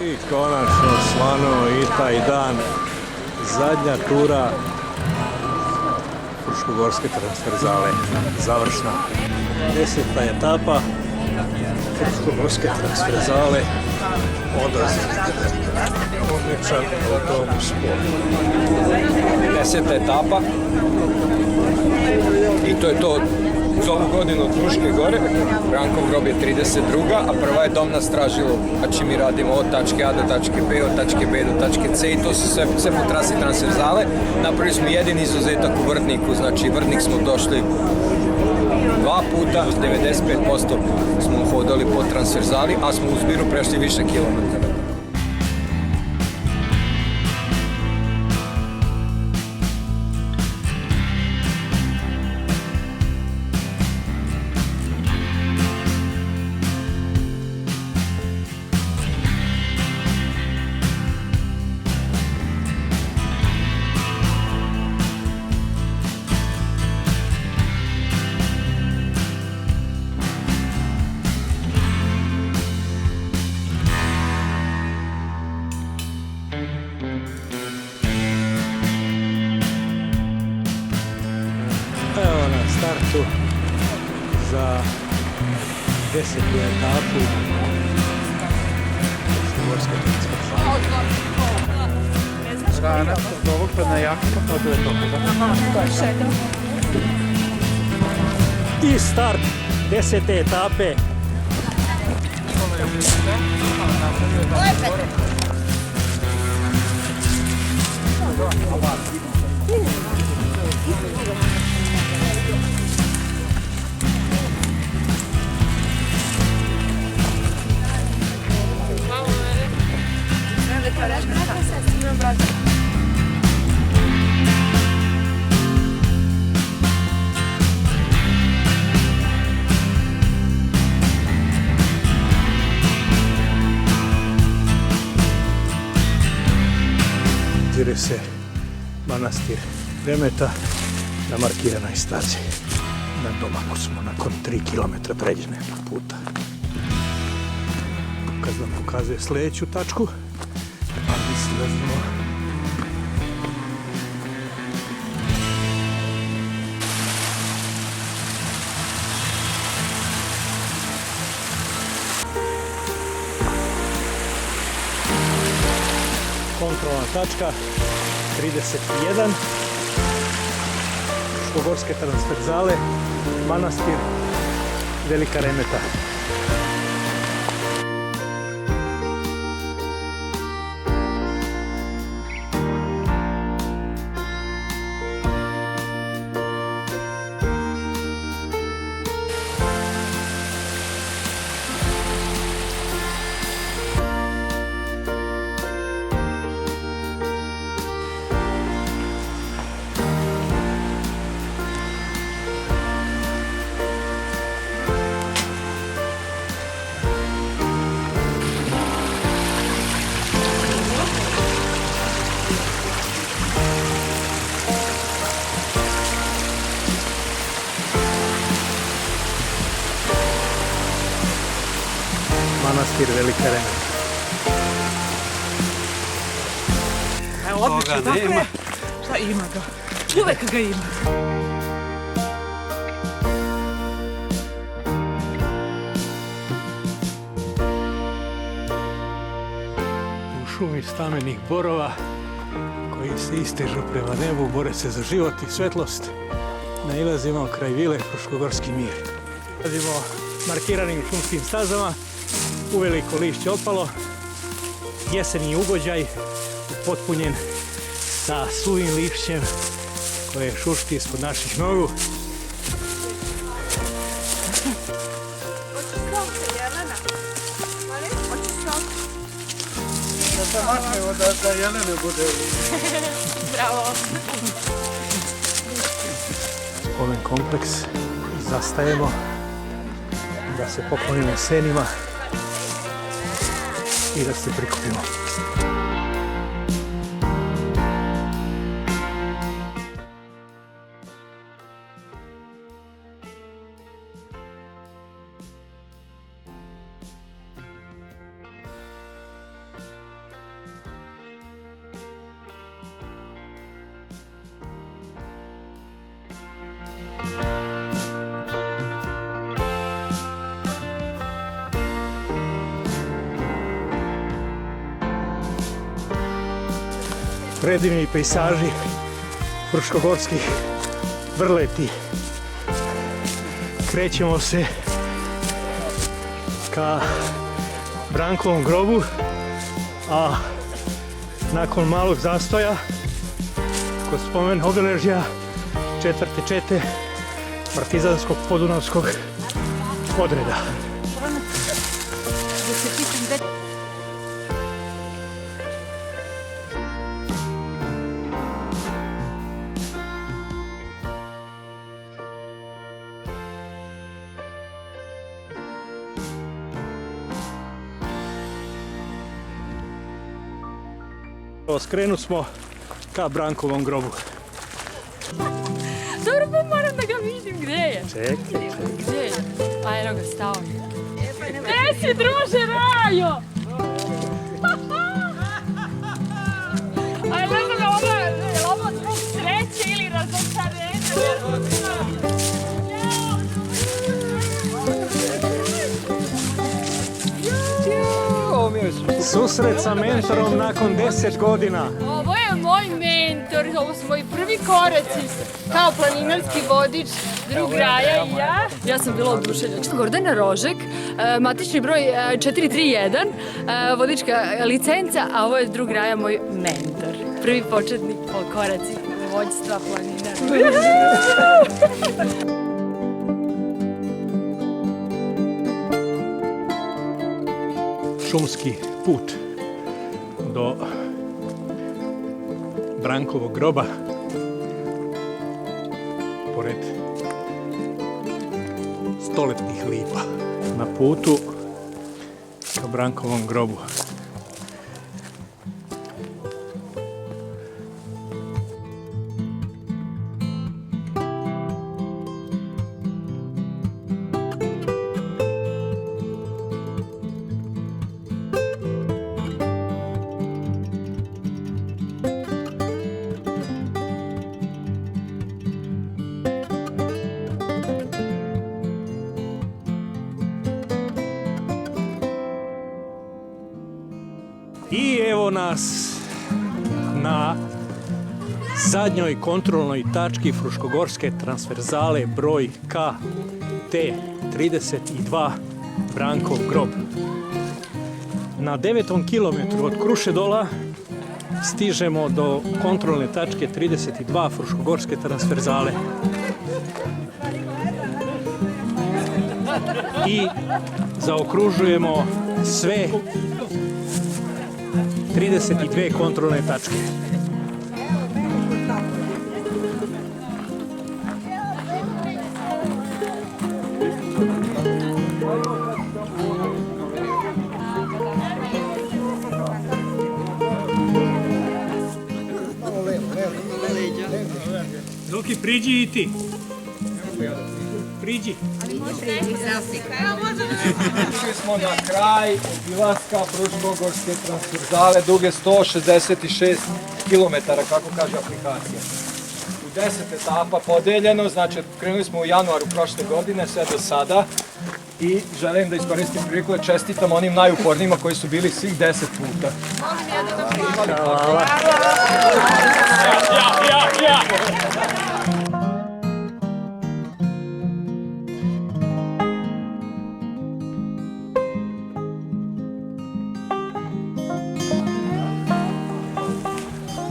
I konačno svano i taj dan, zadnja tura Fruškogorske transverzale, završna. 10. etapa Fruškogorske transverzale, odlazi. Odličan autobus. 10. etapa i to je to za ovu godinu od Fruške gore. Brankov grob je 32. a prva je Dom na Stražilu. Znači mi radimo od tačke A do tačke B, od tačke B do tačke C i to su sve po trasi transverzale. Napravili smo jedini izuzetak u Vrtniku, znači Vrtnik smo došli 2 puta, 95% smo hodali po transverzali, a smo u Zbiru prešli više kilometara. Evo na startu za 10. etapu Fruškogorske transverzale. Rana, od ovog pa na jako pa je to. I start 10. etape. Zire se manastir Remeta na markiranoj stazi. Na domaku smo nakon 3 km pređenog puta. Kad nam pokazuje sljedeću tačku, a mi silazimo kontrolna tačka 31 Fruškogorske transverzale, manastir Velika Remeta. Manastir Velika Remeta. Evo, odlično, tako je. Šta ima ga? Uvek ga ima. U šumi stamenih borova koji se istežu prema nebu, bore se za život i svetlost, nailazimo kraj vile Fruškogorski mir. Nalazimo markiranim šumskim stazama, uveliko lišće opalo, jeseni ugođaj upotpunjen sa suvim lišćem koje šušti ispod naših nogu. Da se maknemo da Jelene bude. Bravo. Spomen kompleks, zastajemo da se poklonimo senima i da se prikupimo. predivni pejsaži fruškogorskih vrleti. Krećemo se ka Brankovom grobu, a nakon malog zastoja kod spomen obeležja 4. čete partizanskog podunavskog odreda. Skrenu smo ka Brankovom grobu. Dobro, pa moram da ga vidim, gdje je? Čekaj. Gdje je? A eno ga stao. Gdje si, druže, Rajo? A ne znam, je ovo zbog sreće ili razočarenja? Susret sa mentorom nakon 10 godina. Ovo je moj mentor, ovo su moji prvi koraci kao planinarski vodič, drug Raja i ja. Ja sam bila oduševljena. Gordana Rožek, matični broj 431, vodička licenca, a ovo je drug Raja, moj mentor. Prvi početni koraci vođstva planinara. Šumski put do Brankovog groba pored stoletnih lipa na putu ka Brankovom grobu. I evo nas na zadnjoj kontrolnoj tački Fruškogorske transverzale broj KT32 Brankov grob. Na 9. kilometru od Krušedola stižemo do kontrolne tačke 32 Fruškogorske transverzale. I zaokružujemo sve 32 kontrolne tačke. Doki, priđi i ti. Priđi. Došli smo na kraj obilaska Fruškogorske transverzale duge 166 km, kako kaže aplikacija. U 10 etapa podeljeno, znači krenuli smo u januaru prošle godine, sve do sada. I želim da iskoristim priliku da čestitam onim najupornijima koji su bili svih 10 puta.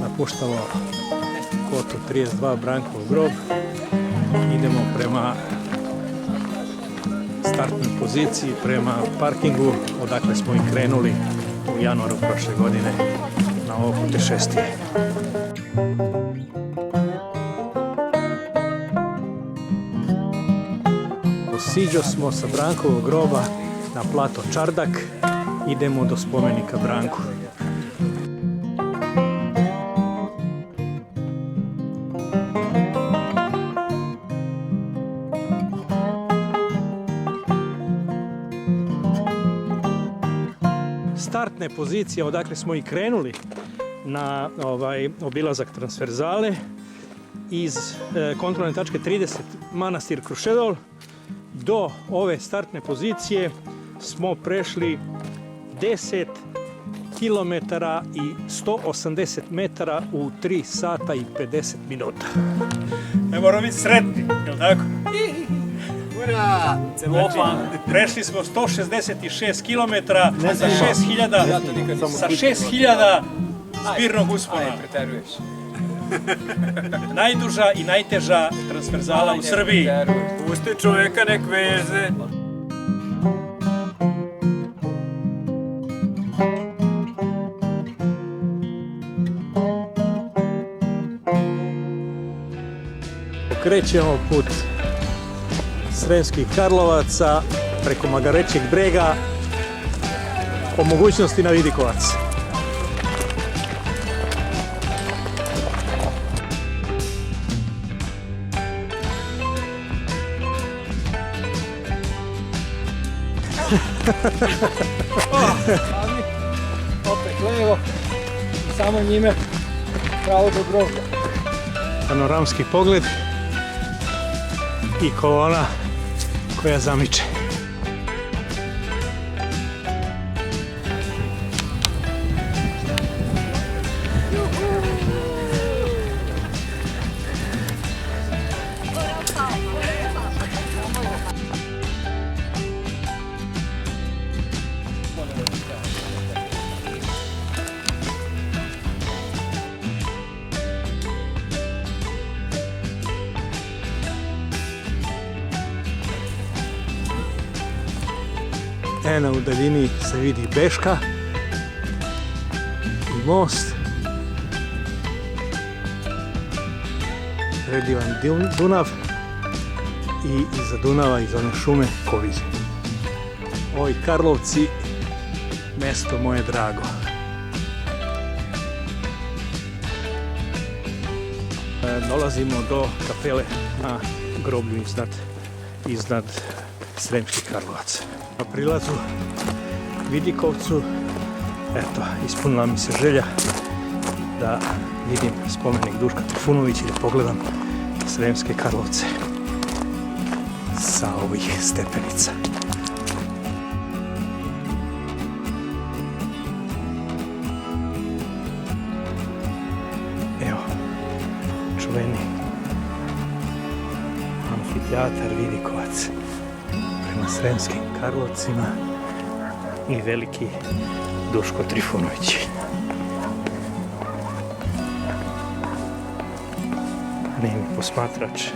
Napuštamo kotu 32 Brankov grob. Idemo prema startnoj poziciji, prema parkingu, odakle smo i krenuli u januaru prošle godine na ovo putešestvije. Siđo smo sa Brankovog groba na plato Čardak, idemo do spomenika Branku. Startne pozicije odakle smo i krenuli na obilazak transverzale iz kontrolne tačke 30 Manastir Krušedol do ove startne pozicije smo prešli 10 km i 180 metara u 3 sata i 50 minuta. Ne moramo biti sretni, jel tako? Ura! Znači, prešli smo 166 km sa 6000 zbirnog uspona. Aj, preteruješ. Najduža i najteža transverzala u Srbiji. Pusti čovjeka nek veze. Krećemo put Sremskih Karlovaca preko Magarećeg brega, po mogućnosti na Vidikovac. Opet levo i samo njime pravo do groblja. Panoramski pogled i kolona koja zamiče. Na udaljini se vidi Beška i most, predivan Dunav i iza Dunava, iz one šume, Kovizi. Ovi Karlovci, mesto moje drago. Dolazimo do kapele na groblju iznad Sremskih Karlovaca. Na prilazu Vidikovcu, eto, ispunila mi se želja da vidim spomenik Duška Trifunovića i da pogledam Sremske Karlovce sa ovih stepenica. Evo, čuveni amfiteatar Vidikovac prema Sremskim Karlovcima i veliki Duško Trifunović. Nemi posmatrač.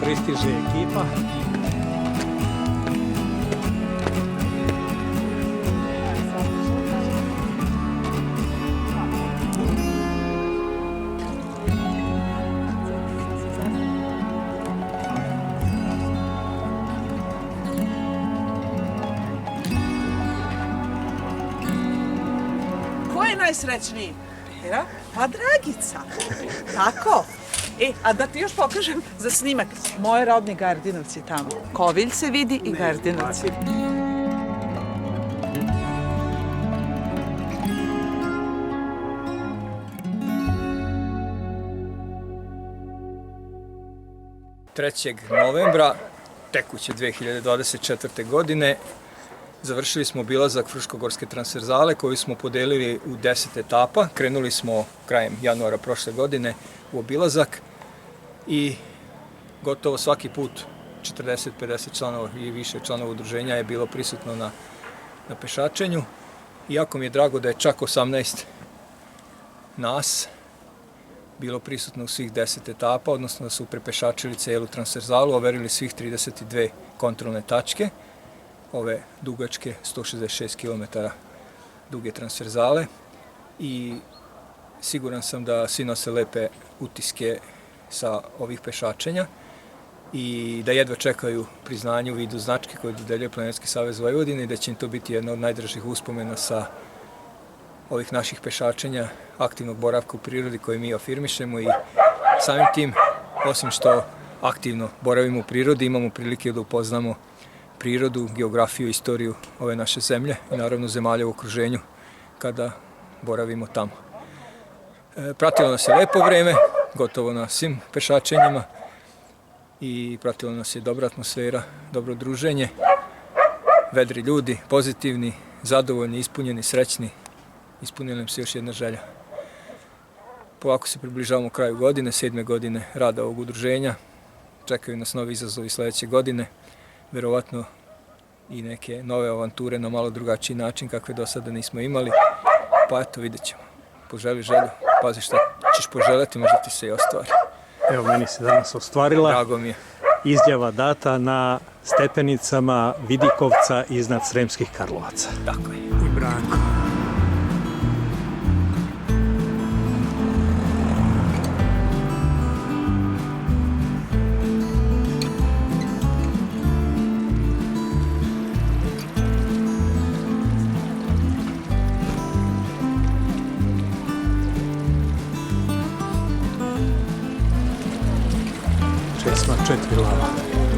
Pristiže ekipa. Ko je najsrećniji? Pera? Pa Dragica. Tako. A da ti još pokažem za snimak. Moje rodni Gardinovci tamo. Kovilj se vidi i Gardinovci. Novembra tekuće 2024. godine završili smo obilazak Fruškogorske transverzale koju smo podelili u 10 etapa. Krenuli smo krajem januara prošle godine u obilazak i gotovo svaki put 40-50 članova i više članova udruženja je bilo prisutno na pešačenju. Jako mi je drago da je čak 18 nas bilo prisutno u svih 10 etapa, odnosno da su prepešačili celu transverzalu, overili svih 32 kontrolne tačke, ove dugačke 166 km duge transverzale, i siguran sam da svi nose lepe utiske sa ovih pešačenja. i da jedva čekaju priznanje u vidu značke koje dodeljuje Planinarski savez Vojvodine i da će im to biti jedna od najdražih uspomena sa ovih naših pešačenja, aktivnog boravka u prirodi koje mi afirmišemo i samim tim, osim što aktivno boravimo u prirodi, imamo prilike da upoznamo prirodu, geografiju, istoriju ove naše zemlje i naravno zemalja u okruženju kada boravimo tamo. Pratilo nas je lepo vreme, gotovo na svim pešačenjima i pratilo nas je dobra atmosfera, dobro druženje, vedri ljudi, pozitivni, zadovoljni, ispunjeni, srećni. Ispunila nam se još jedna želja. Polako se približavamo kraju godine, 7. godine rada ovog udruženja. Čekaju nas novi izazovi sledeće godine, verovatno i neke nove avanture na malo drugačiji način kakve do sada nismo imali. Pa eto, vidjet ćemo. Poželi želju, pazi šta ćeš poželeti, možda ti se i ostvari. Evo, meni se danas ostvarila Drago mi je. izjava data na stepenicama Vidikovca iznad Sremskih Karlovaca. Tako je. I Branko. Česma 4 lava.